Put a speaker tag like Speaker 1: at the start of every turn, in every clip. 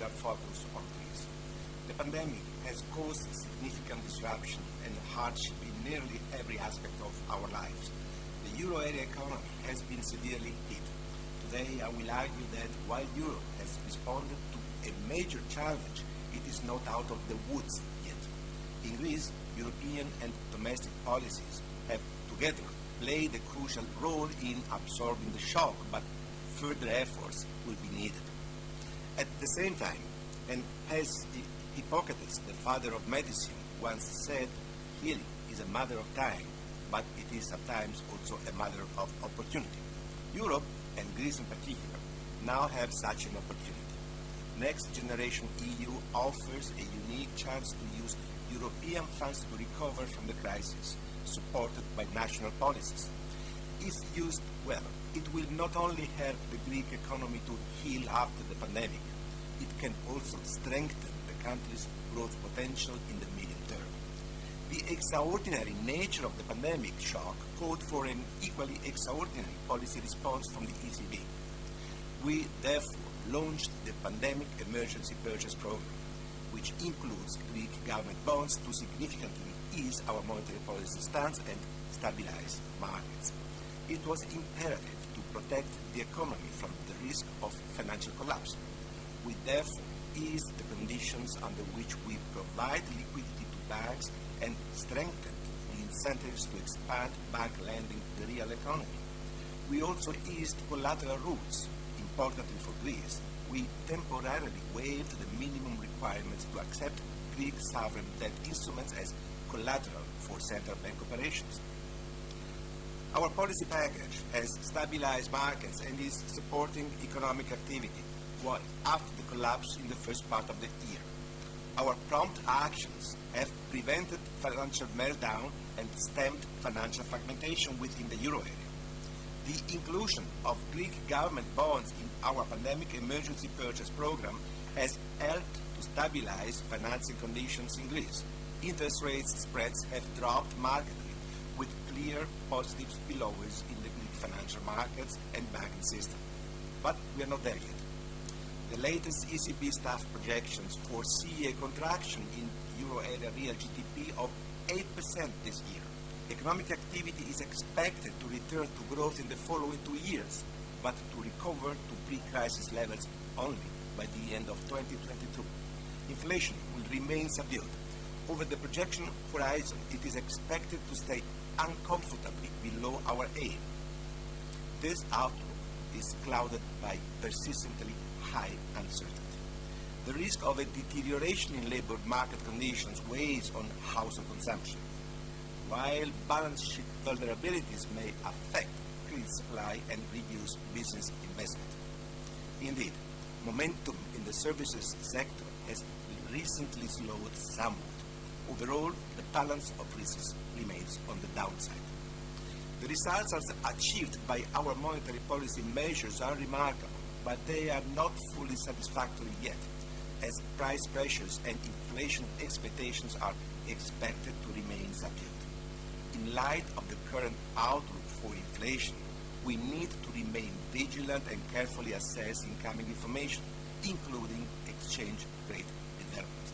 Speaker 1: particular focus on Greece. The pandemic has caused significant disruption and hardship in nearly every aspect of our lives. The euro area economy has been severely hit. Today, I will argue that while Europe has responded to a major challenge, it is not out of the woods yet. In Greece, European and domestic policies have together played a crucial role in absorbing the shock, but further efforts will be needed. At the same time, and as Hippocrates, the father of medicine, once said, healing is a matter of time, but it is sometimes also a matter of opportunity. Europe, and Greece in particular, now have such an opportunity. Next Generation EU offers a unique chance to use European funds to recover from the crisis, supported by national policies. If used well, it will not only help the Greek economy to heal after the pandemic, it can also strengthen the country's growth potential in the medium term. The extraordinary nature of the pandemic shock called for an equally extraordinary policy response from the ECB. We therefore launched the Pandemic Emergency Purchase Program, which includes Greek government bonds to significantly ease our monetary policy stance and stabilize markets. It was imperative to protect the economy from the risk of financial collapse. We therefore eased the conditions under which we provide liquidity to banks and strengthened the incentives to expand bank lending to the real economy. We also eased collateral rules. Importantly for Greece, we temporarily waived the minimum requirements to accept Greek sovereign debt instruments as collateral for central bank operations. Our policy package has stabilized markets and is supporting economic activity, while after the collapse in the first part of the year. Our prompt actions have prevented financial meltdown and stemmed financial fragmentation within the euro area. The inclusion of Greek government bonds in our Pandemic Emergency Purchase Program has helped to stabilize financing conditions in Greece. Interest rates spreads have dropped markedly, with clear positive spillovers in the Greek financial markets and banking system. But we are not there yet. The latest ECB staff projections foresee a contraction in euro area real GDP of 8% this year. Economic activity is expected to return to growth in the following 2 years, but to recover to pre-crisis levels only by the end of 2022. Inflation will remain subdued. Over the projection horizon, it is expected to stay uncomfortably below our aim. This outlook is clouded by persistently high uncertainty. The risk of a deterioration in labor market conditions weighs on household consumption, while balance sheet vulnerabilities may affect credit supply and reduce business investment. Indeed, momentum in the services sector has recently slowed somewhat. Overall, the balance of risks remains on the downside. The results achieved by our monetary policy measures are remarkable, but they are not fully satisfactory yet, as price pressures and inflation expectations are expected to remain subdued. In light of the current outlook for inflation, we need to remain vigilant and carefully assess incoming information, including exchange rate developments.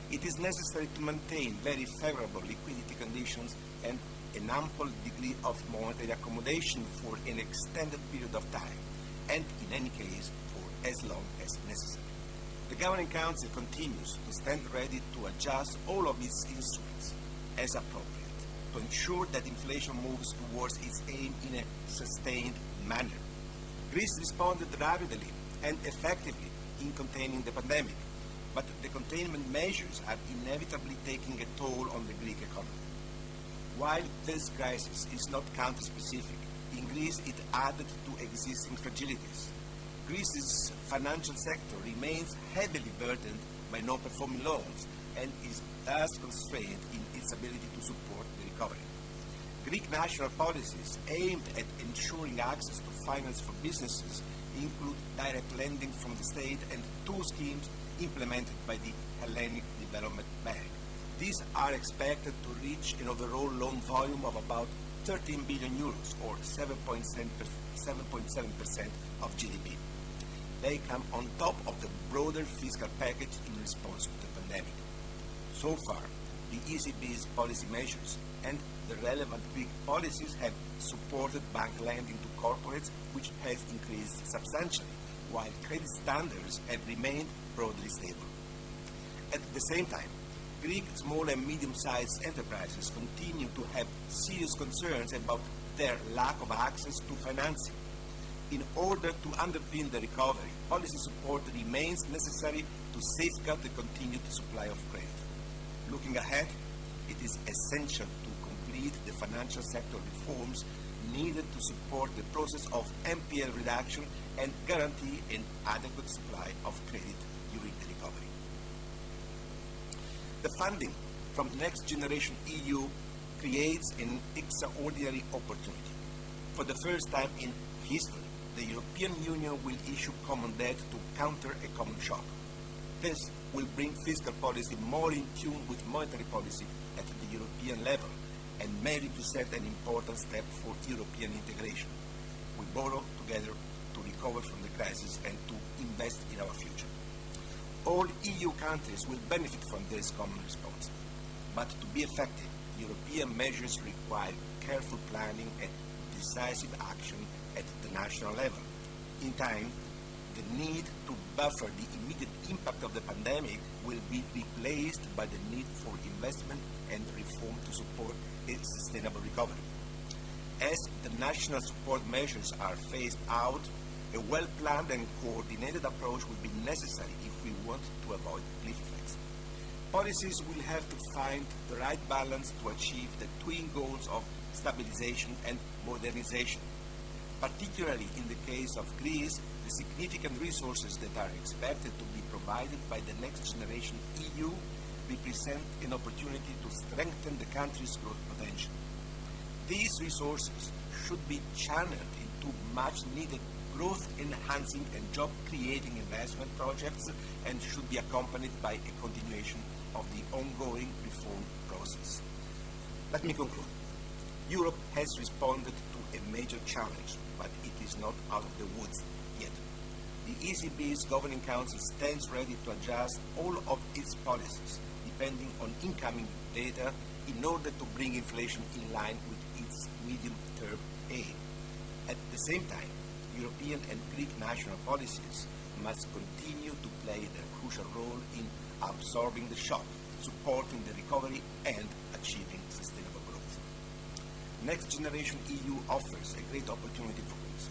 Speaker 1: It is necessary to maintain very favorable liquidity conditions and an ample degree of monetary accommodation for an extended period of time, and in any case, for as long as necessary. The Governing Council continues to stand ready to adjust all of its instruments as appropriate to ensure that inflation moves towards its aim in a sustained manner. Greece responded rapidly and effectively in containing the pandemic, but the containment measures are inevitably taking a toll on the Greek economy. While this crisis is not country-specific, in Greece it added to existing fragilities. Greece's financial sector remains heavily burdened by non-performing loans and is thus constrained in its ability to support the recovery. Greek national policies aimed at ensuring access to finance for businesses include direct lending from the state and 2 schemes implemented by the Hellenic Development Bank. These are expected to reach an overall loan volume of about 13 billion euros or 7.7% of GDP. They come on top of the broader fiscal package in response to the pandemic. So far, the ECB's policy measures and the relevant Greek policies have supported bank lending to corporates, which has increased substantially, while credit standards have remained broadly stable. At the same time, Greek small and medium-sized enterprises continue to have serious concerns about their lack of access to financing. In order to underpin the recovery, policy support remains necessary to safeguard the continued supply of credit. Looking ahead, it is essential to complete the financial sector reforms needed to support the process of NPL reduction and guarantee an adequate supply of credit during the recovery. The funding from the Next Generation EU creates an extraordinary opportunity. For the first time in history, the European Union will issue common debt to counter a common shock. This will bring fiscal policy more in tune with monetary policy at the European level and may represent an important step for European integration. We borrow together to recover from the crisis and to invest in our future. All EU countries will benefit from this common response. But to be effective, European measures require careful planning and decisive action at the national level. In time, the need to buffer the immediate impact of the pandemic will be replaced by the need for investment and reform to support a sustainable recovery. As the national support measures are phased out, a well-planned and coordinated approach will be necessary if we want to avoid cliff effects. Policies will have to find the right balance to achieve the twin goals of stabilization and modernization. Particularly in the case of Greece, the significant resources that are expected to be provided by the Next Generation EU represent an opportunity to strengthen the country's growth potential. These resources should be channeled into much-needed growth-enhancing and job-creating investment projects and should be accompanied by a continuation of the ongoing reform process. Let me conclude. Europe has responded to a major challenge, but it is not out of the woods yet. The ECB's Governing Council stands ready to adjust all of its policies, depending on incoming data, in order to bring inflation in line with its medium-term aim. At the same time, European and Greek national policies must continue to play their crucial role in absorbing the shock, supporting the recovery, and achieving sustainable growth. Next Generation EU offers a great opportunity for Greece.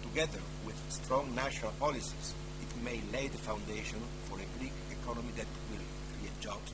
Speaker 1: Together with strong national policies, it may lay the foundation for a Greek economy that will create jobs,